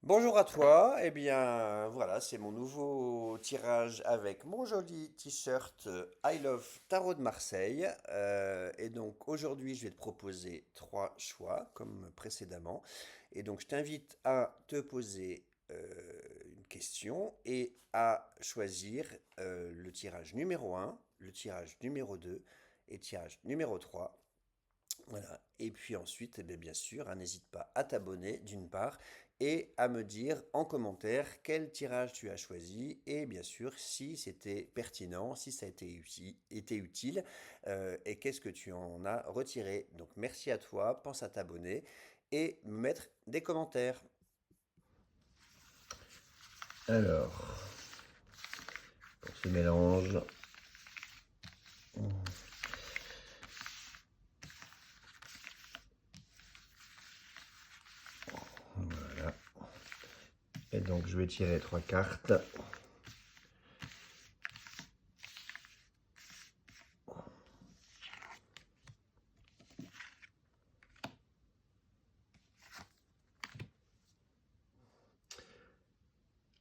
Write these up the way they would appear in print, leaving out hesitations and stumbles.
Bonjour à toi, eh bien voilà, c'est mon nouveau tirage avec mon joli t-shirt I Love Tarot de Marseille. Et donc aujourd'hui, je vais te proposer trois choix comme précédemment. Et donc je t'invite à te poser une question et à choisir le tirage numéro un, le tirage numéro 2 et le tirage numéro 3. Voilà. Et puis ensuite, eh bien sûr, hein, n'hésite pas à t'abonner d'une part et à me dire en commentaire quel tirage tu as choisi et bien sûr si c'était pertinent, si ça a été utile et qu'est-ce que tu en as retiré. Donc merci à toi, pense à t'abonner et me mettre des commentaires. Alors, pour ce mélange, voilà. Et donc je vais tirer trois cartes.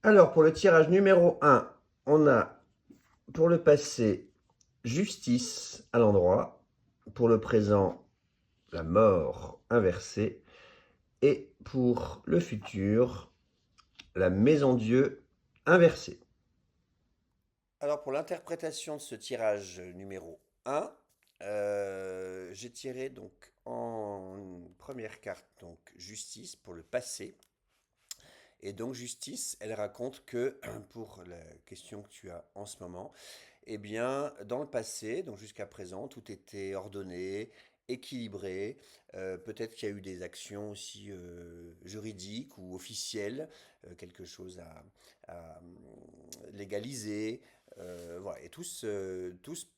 Alors pour le tirage numéro un, on a pour le passé justice à l'endroit, pour le présent la mort inversée et pour le futur la maison Dieu inversée. Alors pour l'interprétation de ce tirage numéro un, j'ai tiré donc en première carte donc justice pour le passé. Et donc justice, elle raconte que pour la question que tu as en ce moment, eh bien dans le passé, donc jusqu'à présent, tout était ordonné, équilibré. Peut-être qu'il y a eu des actions aussi juridiques ou officielles, quelque chose à légaliser. Voilà. Et tout se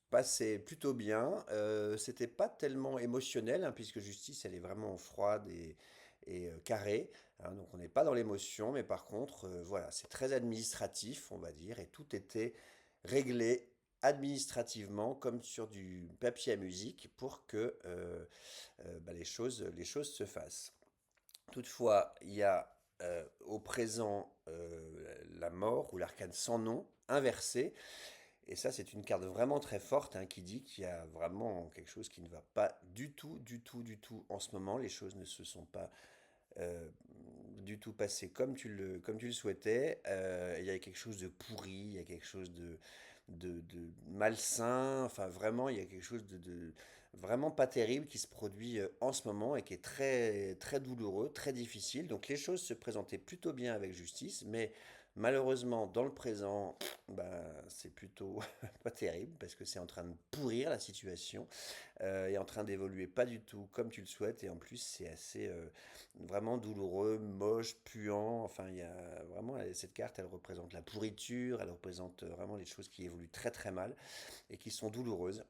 passait plutôt bien. C'était pas tellement émotionnel, hein, puisque justice, elle est vraiment froide et carrée. Hein, donc on n'est pas dans l'émotion, mais par contre, voilà, c'est très administratif, on va dire, et tout était réglé administrativement comme sur du papier à musique pour que bah, les choses se fassent. Toutefois, il y a au présent la mort ou l'arcane sans nom inversé. Et ça, c'est une carte vraiment très forte, hein, qui dit qu'il y a vraiment quelque chose qui ne va pas du tout, du tout, du tout en ce moment. Les choses ne se sont pas euh, du tout passées comme tu le souhaitais. Il y a quelque chose de pourri, il y a quelque chose de malsain. Enfin, vraiment, il y a quelque chose de vraiment pas terrible qui se produit en ce moment et qui est très, très douloureux, très difficile. Donc les choses se présentaient plutôt bien avec justice, mais malheureusement, dans le présent, ben, c'est plutôt pas terrible parce que c'est en train de pourrir la situation, est en train d'évoluer pas du tout comme tu le souhaites et en plus c'est assez vraiment douloureux, moche, puant. Enfin, il y a vraiment cette carte, elle représente la pourriture, elle représente vraiment les choses qui évoluent très très mal et qui sont douloureuses.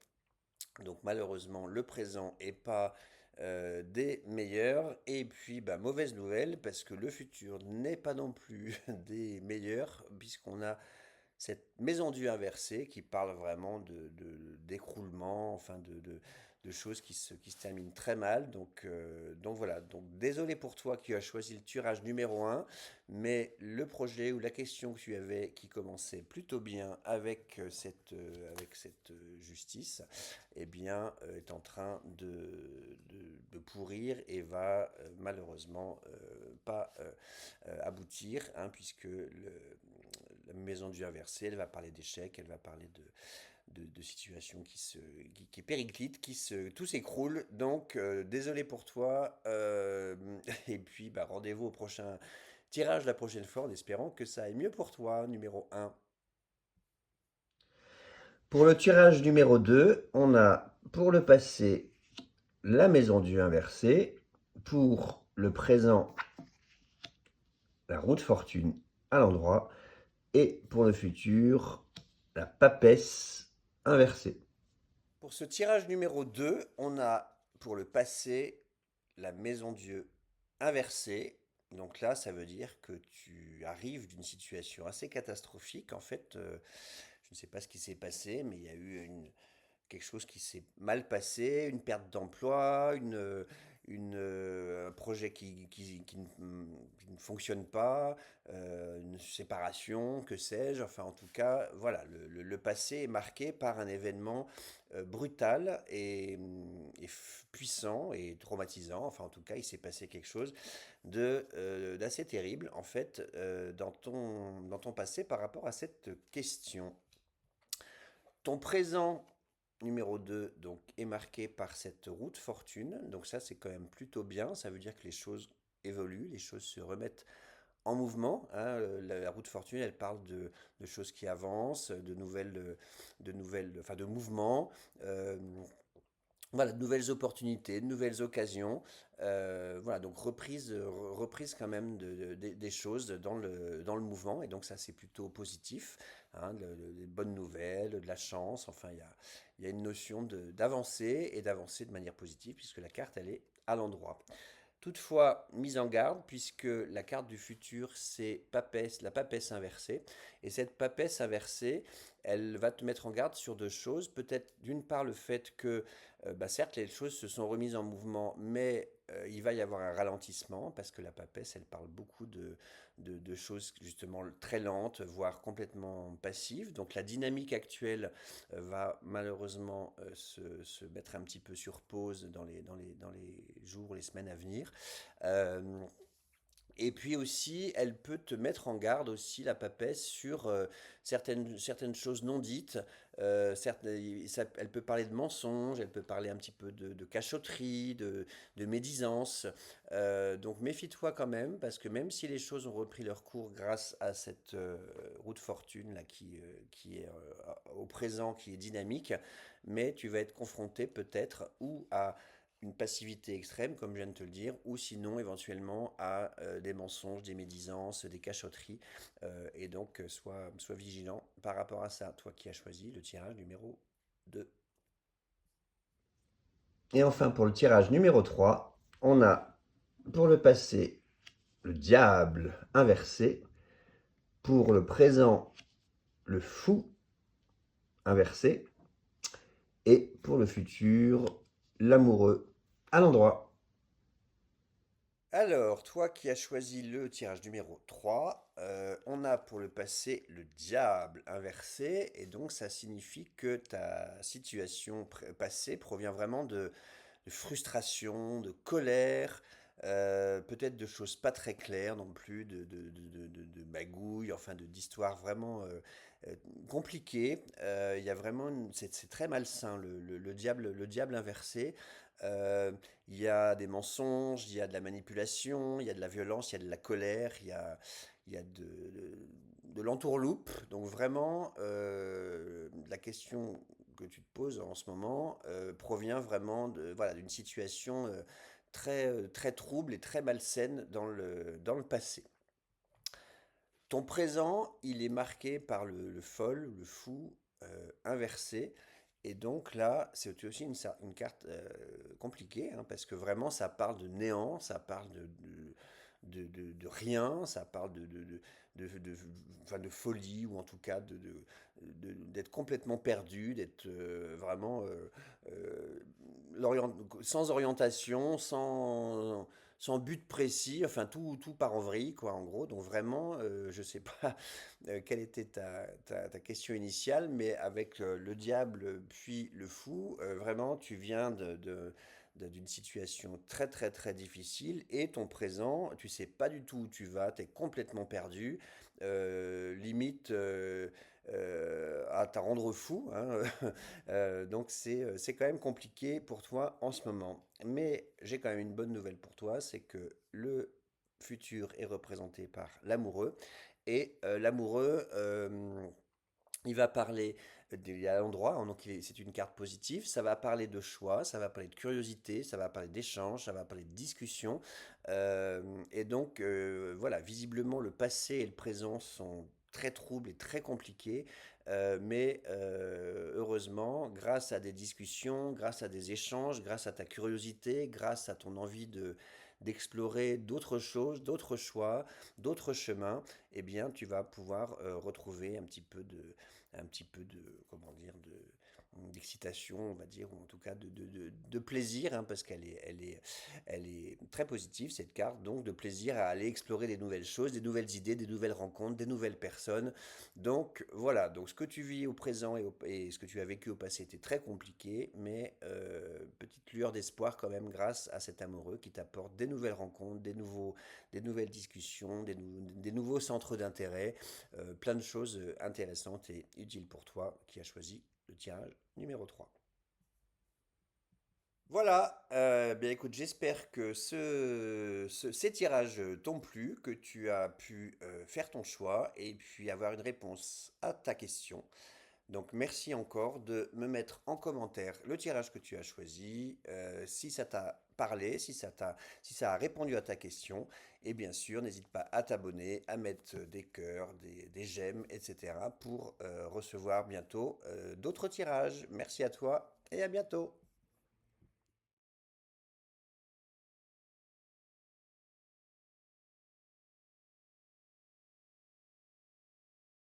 Donc malheureusement, le présent est pas des meilleurs. Et puis, bah, mauvaise nouvelle, parce que le futur n'est pas non plus des meilleurs, puisqu'on a cette maison Dieu inversée qui parle vraiment d'écroulement, enfin de choses qui se terminent très mal. Donc voilà, donc désolé pour toi qui as choisi le tirage numéro un, mais le projet ou la question que tu avais qui commençait plutôt bien avec cette justice, eh bien, est en train de pourrir et va malheureusement pas aboutir, hein, puisque la maison du inversé, elle va parler d'échecs, elle va parler de situations qui périclitent, tout s'écroule. Donc, désolé pour toi. Et puis, bah, rendez-vous au prochain tirage la prochaine fois en espérant que ça aille mieux pour toi, numéro un. Pour le tirage numéro 2, on a pour le passé la maison Dieu inversée, pour le présent la roue de fortune à l'endroit et pour le futur la papesse inversée. Pour ce tirage numéro 2, on a pour le passé la maison Dieu inversée. Donc là, ça veut dire que tu arrives d'une situation assez catastrophique. En fait, je ne sais pas ce qui s'est passé, mais il y a eu quelque chose qui s'est mal passé, une perte d'emploi, un projet qui ne fonctionne pas, une séparation, que sais-je. Enfin, en tout cas, voilà, le passé est marqué par un événement brutal et puissant et traumatisant. Enfin, en tout cas, il s'est passé quelque chose d'assez terrible, en fait, dans ton passé par rapport à cette question. Ton présent numéro 2 donc, est marqué par cette roue de fortune. Donc ça, c'est quand même plutôt bien. Ça veut dire que les choses évoluent, les choses se remettent en mouvement, hein. La roue de fortune, elle parle de choses qui avancent, enfin de mouvements, euh, voilà, de nouvelles opportunités, de nouvelles occasions. Voilà, donc reprise quand même des choses dans le mouvement. Et donc ça, c'est plutôt positif, hein, des bonnes nouvelles, de la chance. Enfin, il y a une notion d'avancer et d'avancer de manière positive puisque la carte, elle est à l'endroit. Toutefois, mise en garde, puisque la carte du futur, c'est papesse, la papesse inversée. Et cette papesse inversée, elle va te mettre en garde sur deux choses. Peut-être d'une part le fait que, bah, certes, les choses se sont remises en mouvement, mais il va y avoir un ralentissement, parce que la papesse, elle parle beaucoup de choses justement très lentes, voire complètement passives. Donc la dynamique actuelle va malheureusement se mettre un petit peu sur pause dans les jours, les semaines à venir. Euh, et puis aussi, elle peut te mettre en garde aussi, la papesse, sur certaines choses non dites. Elle peut parler de mensonges, elle peut parler un petit peu de cachotterie, de médisance. Donc méfie-toi quand même, parce que même si les choses ont repris leur cours grâce à cette roue de fortune là, qui est au présent, qui est dynamique, mais tu vas être confronté peut-être ou à une passivité extrême, comme je viens de te le dire, ou sinon éventuellement à des mensonges, des médisances, des cachotteries. Et donc, sois vigilant par rapport à ça, toi qui as choisi le tirage numéro 2. Et enfin, pour le tirage numéro 3, on a pour le passé le diable inversé, pour le présent le fou inversé, et pour le futur l'amoureux à l'endroit. Alors, toi qui as choisi le tirage numéro 3, on a pour le passé le diable inversé, et donc ça signifie que ta situation passée provient vraiment de frustration, de colère, peut-être de choses pas très claires non plus, de magouilles, enfin d'histoires vraiment euh, compliquées. Il y a vraiment c'est très malsain le diable inversé. Euh, il y a des mensonges, il y a de la manipulation, il y a de la violence, il y a de la colère, il y a de l'entourloupe. Donc vraiment, la question que tu te poses en ce moment provient vraiment voilà, d'une situation très trouble et très malsaine dans le passé. Ton présent, il est marqué par le folle, le fou inversé. Et donc là, c'est aussi une carte compliquée, hein, parce que vraiment, ça parle de néant, ça parle de rien, ça parle enfin, de folie, ou en tout cas d'être complètement perdu, d'être vraiment sans orientation, sans but précis, enfin tout part en vrille, quoi, en gros. Donc vraiment, je sais pas quelle était ta question initiale, mais avec le diable puis le fou, vraiment, tu viens d'une situation très difficile et ton présent, tu sais pas du tout où tu vas, tu es complètement perdu, limite à t'en rendre fou, hein. Donc c'est quand même compliqué pour toi en ce moment. Mais j'ai quand même une bonne nouvelle pour toi, c'est que le futur est représenté par l'amoureux. Et l'amoureux, il va parler à l'endroit, hein, donc c'est une carte positive, ça va parler de choix, ça va parler de curiosité, ça va parler d'échange, ça va parler de discussion. Et donc, voilà, visiblement, le passé et le présent sont très troubles et très compliqués, mais heureusement, grâce à des discussions, grâce à des échanges, grâce à ta curiosité, grâce à ton envie d'explorer d'autres choses, d'autres choix, d'autres chemins, eh bien, tu vas pouvoir retrouver un petit peu comment dire, d'excitation, on va dire, ou en tout cas de plaisir, hein, parce qu'elle est très positive, cette carte, donc de plaisir à aller explorer des nouvelles choses, des nouvelles idées, des nouvelles rencontres, des nouvelles personnes. Donc voilà, donc ce que tu vis au présent et ce que tu as vécu au passé était très compliqué, mais petite lueur d'espoir quand même grâce à cet amoureux qui t'apporte des nouvelles rencontres, des nouvelles discussions, des nouveaux centres d'intérêt, plein de choses intéressantes et utiles pour toi qui as choisi le tirage numéro 3. Voilà, bien écoute, j'espère que ces tirages t'ont plu, que tu as pu faire ton choix et puis avoir une réponse à ta question. Donc merci encore de me mettre en commentaire le tirage que tu as choisi, si ça t'a parlé, si ça a répondu à ta question. Et bien sûr, n'hésite pas à t'abonner, à mettre des cœurs, des j'aime, etc. pour recevoir bientôt d'autres tirages. Merci à toi et à bientôt.